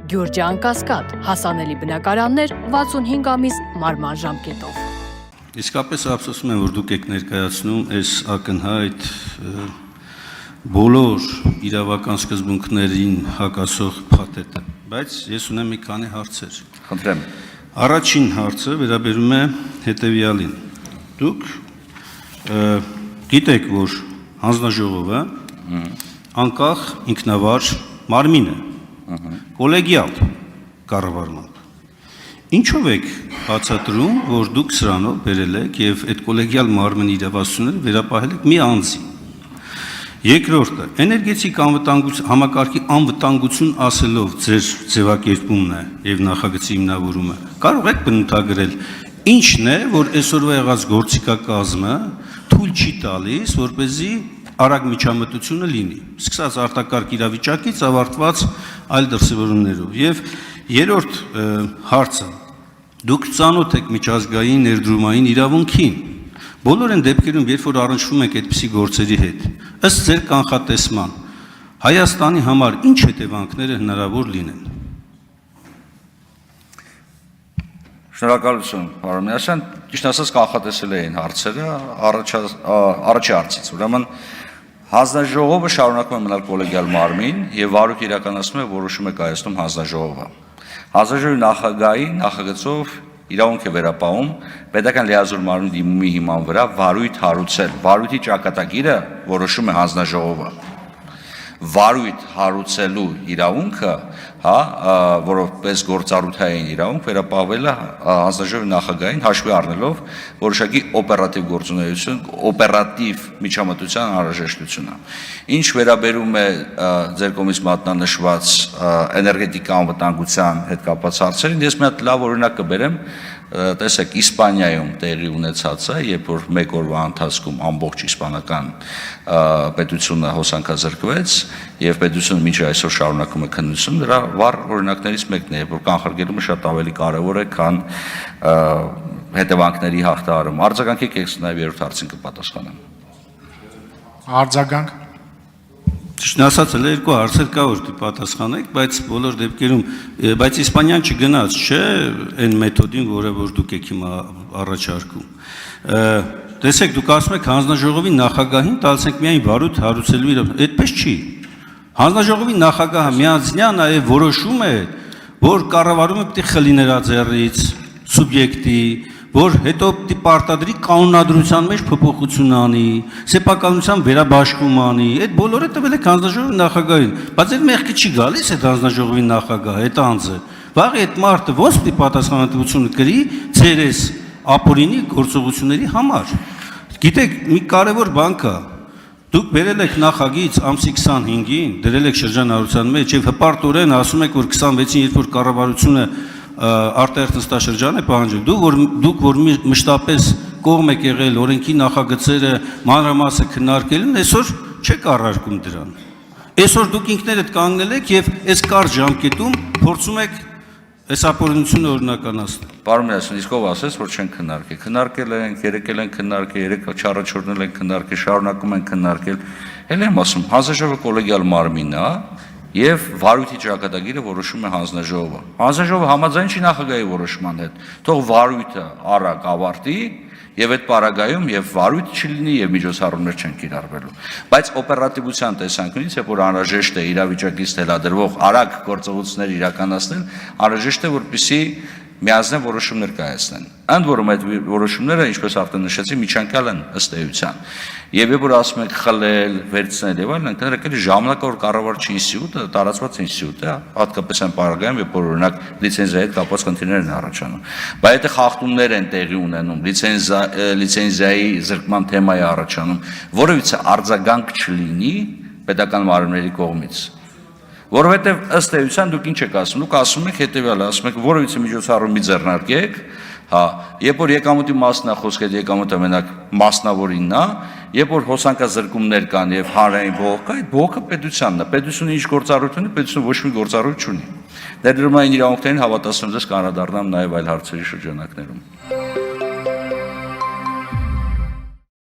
Գյուրջան Կասկադ, հասանելի բնակարաններ 65 ամիս մարման ժամկետով։ Իսկապես ափսոսում եմ, որ դուք եք ներկայացնում այս ակնհայտ բոլոր իրավական սկզբունքներին հակասող փաթեթը, բայց ես ունեմ մի քանի հարցեր։ Խնդրեմ։ Առաջին հարցը վերաբերում է հետևյալին։ Դուք գիտեք, որ հանձնաժողովը անկախ ինքնավար մարմին է, կոլեգիալ կառավարմամբ։ Ինչով եք բացատրում, որ դուք սրանով բերել եք եւ այդ կոլեգիալ մարմնի իրավասությունները վերապահել եք մի անձի։ Երկրորդը, էներգետիկ համակարգի անվտանգություն ասելով ձեր ձևակերպումն է եւ նախագծի հիմնավորումը։ Կարող եք բնութագրել ինչն է, որ այսօրվա եղած գործիքակազմը թույլ չի տալիս, որպեսզի արագ միջամտությունը լինի, սկսած արտակարգ իրավիճակից ավարտված այլ դրսևորումներով։ Եվ երրորդ հարցը, դուք ծանոթ եք միջազգային ներդրումային իրավունքին։ Բոլոր այն դեպքերում, երբ որ առնչվում եք այդպիսի գործերի հետ, ըստ ձեր կանխատեսման, Հայաստանի համար ինչ հետևանքները հնարավոր լինեն։ Շնորհակալություն, պարոն Միասյան, ճիշտ ասած կանխատեսել էին հարցերը առաջի հարցից։ Ուրեմն հանձնաժողովը շարունակում է մնալ կոլեգիալ մարմին եւ վարույթ իրականացնում է որոշում է կայացնում հանձնաժողովը։ Հանձնաժողովի նախագահի նախագծով իրավունք է վերապահում պետական լիազոր մարմնի դիմումի հիման վրա վարույթ հարուցել։ Վարույթի ճակատագիրը որոշում է հանձնաժողովը։ Վարույթ հարուցելու իրավունքը, որովհետեւ գործառութային իրավունք վերապահվել է հանձնաժողովի նախագահին հաշվի առնելով որոշակի օպերատիվ գործունեություն, օպերատիվ միջամտության անհրաժեշտությունը։ Ինչ վերաբերում է ձեր կողմից մատնանշված էներգետիկա անվտանգության հետ կապված հարցերին, ես մի հատ լավ օրինակ կբերեմ, տեսեք Իսպանիայում տեղի ունեցածը, երբ որ մեկ օրվա ընթացքում ամբողջ իսպանական պետությունը հոսանքազրկվեց եւ պետությունը մինչ այսօր շարունակում է քննություն, դրա վառ օրինակներից մեկն է, որ կանխարգելումը շատ ավելի կարեւոր է, քան հետևանքների հաղթահարումը։ Արձագանքեք եք նաեւ երրորդ հարցին կպատասխանեմ։ Արձագանք։ Ճիշտ ասած, հələ երկու հարցեր կա, որ դուք պատասխանեք, բայց բոլոր դեպքերում, բայց Իսպանիան չգնաց, չէ, այն մեթոդին, որը որ դուք եք հիմա առաջարկում։ Տեսեք, դուք ասում եք հանձնաժողովի նախագահին տալիս ենք միայն վարույթ հարուցելու իրավունք, այդպես չի։ Հանձնաժողովի նախագահը միանձնյա նաև որոշում է, որ կառավարումը պետք է խլի նրա ձեռից սուբյեկտի, որ հետո պիտի պարտադրի կանոնադրության մեջ փոփոխություն անի, սեփականության վերաբաշխում անի, այդ բոլորը տվել է հանձնաժողովի նախագահին, բայց այդ մեղքը չի գալիս այդ հանձնաժողովի նախագահը, այդ անձը։ Վաղ այդ մարդը ո՞նց պիտի պատասխանատվություն կրի ձերես ապօրինի գործողությունների համար։ Գիտեք, մի կարևոր բան կա։ Դուք բերել եք նախագիծ ամսի 25-ին, դրել եք շրջանառության մեջ եւ հպարտորեն ասում եք, որ 26-ին, երբ որ կառավարությունը արտահերթ նստաշրջան է պահանջել, դուք որ մշտապես կողմ եք եղել օրենքի նախագծերը մանրամասը քննարկելուն, այսօր չեք առարկում դրան։ Այսօր դուք ինքներդ կանգնել եք եւ այս կարճ ժամկետում փորձում եք այս ապօրինությունը օրինականացնել։ Պարոն Միասյան, իսկ ով ասեց, որ չեն քննարկել։ Քննարկել ենք, երեկել են քննարկել, երեք չառաջորդնել են քննարկել, շարունակում են քննարկել։ Էլ եմ ասում, հանձնաժողովը կոլեգիալ մարմին է եւ վարույթի ճակատագիրը որոշում է հանձնաժողովը։ Հանձնաժողովը համաձայն չի նախագահի որոշման հետ։ Թող վարույթը առակ ավարտի եւ այդ պարագայում եւ վարույթ չլինի եւ միջոցառումներ չեն կիրառվելու։ Բայց օպերատիվության տեսանկյունից, երբ որ անհրաժեշտ է իրավիճակից թելադրվող արագ գործողություններ իրականացնել, անհրաժեշտ է որպեսզի միասին որոշումներ կայացնեն։ Ընդ որում այդ որոշումները, ինչպես արդեն նշեցի, միջանկյալ են ըստ էության։ Եվ երբ որ ասում ենք խլել, վերցնել եւ այլն, ընդհանրապես ժամանակավոր կառավարչի ինստիտուտը տարածված ինստիտուտ է, հատկապես այն պարագայում, երբ որ օրինակ լիցենզիայի հետ կապված խնդիրներ են առաջանում։ Բայց եթե խախտումներ են տեղի ունենում, լիցենզիայի զրկման թեմա է առաջանում, որովհետեւ արձագանք չլինի պետական մարմինների կողմից։ Որովհետև ըստ էության դուք ինչ եք ասում, դուք ասում եք հետևյալը, ասում եք որևիցե միջոցառում մի ձեռնարկեք, երբ որ եկամուտի մասն է խոսքը, եկամուտը մենակ մասնավորինն է, երբ որ հոսանքազրկումներ կան եւ հանրային բողոք կա, այդ բողոքը պետությանն է, պետությունը ինչ գործառույթ ունի, պետությունը ոչ մի գործառույթ չունի։ Ներդրումային իրավունքներին հավատացնում ես կանրադառնամ նաեւ այլ հարցերի շրջանակներում։